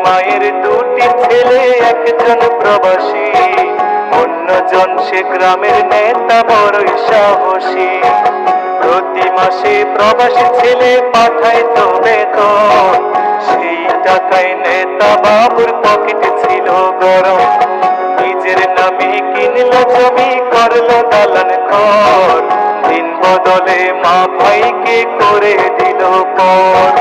মায়ের দুটি ছেলে, একজন প্রবাসী, অন্যজন সে গ্রামের নেতা বড়ই সাহসী। প্রতি মাসে প্রবাসী ছেলে পাঠায় তো বেতন, সেই টাকায় নেতা বাবুর পকেট ছিল গরম। নিজের নামে কিনলো জমি, করলো দালান ঘর, দিন বদলে মা ভাইকে করে দিল পর।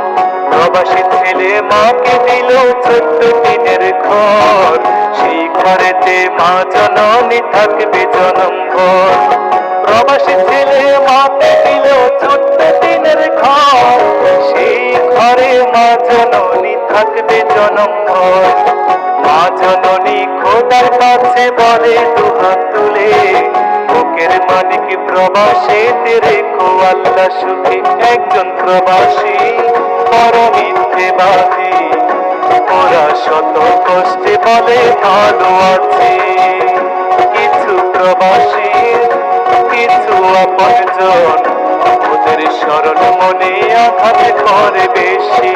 প্রবাসী ছেলে মাকে দিল 14 টিনের ঘর, সেই ঘরেতে মা জননী থাকবে জনম ভর। প্রবাসী ছেলে মাকে দিল 14 টিনের ঘর, সেই ঘরে মা জননী থাকবে জনম ভর। মা জননী খোদার কাছে বলে দুহাত তুলে, বুকের মালিক প্রবাসীতে রেখো আল্লাহ সুখে। একজন প্রবাসী বড় মিথ্যেবাদী, ওরা শত কষ্টে বলে ভালো আছে। কিছু প্রবাসী কিছু আপনজন, ওদের স্মরণ মনে আঘাত করে বেশি।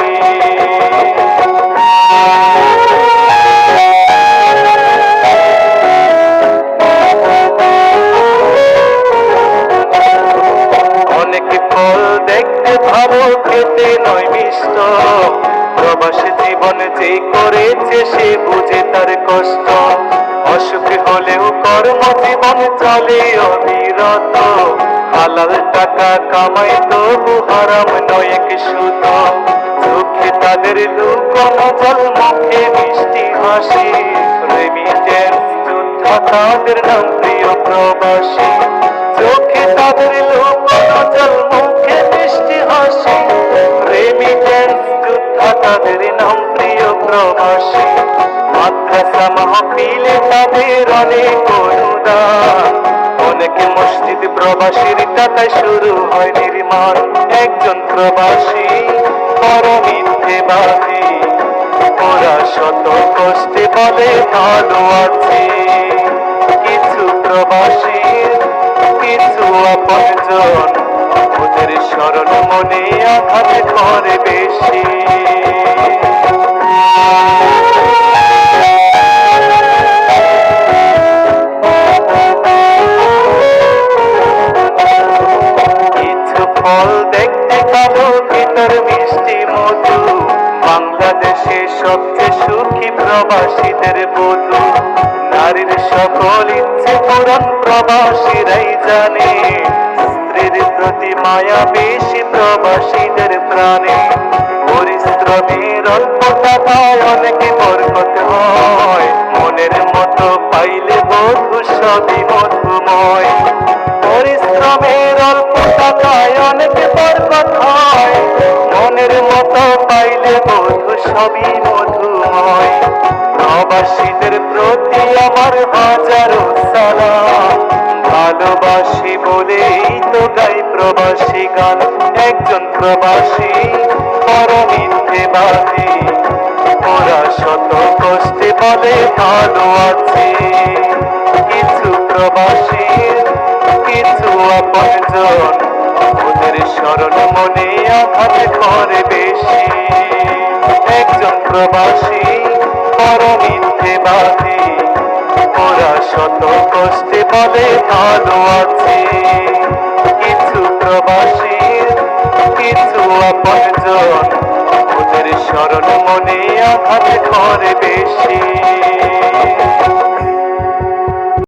অনেক ফল দেখতে ভালো, খেতে নয় মিষ্ট, প্রবাসী জীবন যে করেছে সে বুঝে তার কষ্ট। অসুখ হলেও কর্মজীবন চলে অবিরত, হালাল টাকা কামাই তবু হারাম নয় এক সুত। চোখে তাদের লুকোনো জল, মুখে মিষ্টি হাসি, রেমিটেন্স যোদ্ধা তাদের নাম প্রিয় প্রবাসী। চোখে তাদের লুকোনো জল, মুখে মিষ্টি হাসি, রেমিটেন্স যোদ্ধা তাদের নাম প্রিয় প্রবাসী। মাদ্রাসা মাহফিলে তাদের অনেক অনুদান, অনেক মসজিদ প্রবাসীর টাকায় শুরু হয় নির্মাণ। একজন প্রবাসী বড় মিথ্যেবাদী, ওরা শত কষ্টে বলে ভালো আছে। কিছু প্রবাসী কিছু আপনজন, ওদের স্মরণ মনে আঘাত করে বেশি। কিছু ফল দেখতে কালো, ভিতর মিষ্টি মধু, বাংলাদেশে সবচেয়ে সুখী প্রবাসীদের বধূ। নারীর সকল ইচ্ছে পূরণ প্রবাসীরাই জানে, স্ত্রীর প্রতি মায়া বেশি প্রবাসীদের প্রাণে। পরিশ্রমের অল্প টাকায় অনেক বরকত হয়, মনের মতো পাইলে বধূ সবই মধুময়। পরিশ্রমের অল্প টাকায় অনেক বরকত হয়, মনের মতো পাইলে বধূ সবই মধুময়। প্রবাসীদের প্রতি আমার হাজারো সালাম, ভালোবাসি বলেই তো গাই প্রবাসী গান। একজন প্রবাসী বড় মিথ্যেবাদী, ওরা শত কষ্টে বলে ভালো আছে। কিছু প্রবাসী কিছু আপনজন, ওদের স্মরণ মনে আঘাত করে বেশি। একজন প্রবাসী বড় মিথ্যেবাদী, ওরা শত কষ্টে বলে ভালো আছে। কিছু প্রবাসী কিছু আপনজন, ওদের স্মরণ মনে আঘাত করে বেশি।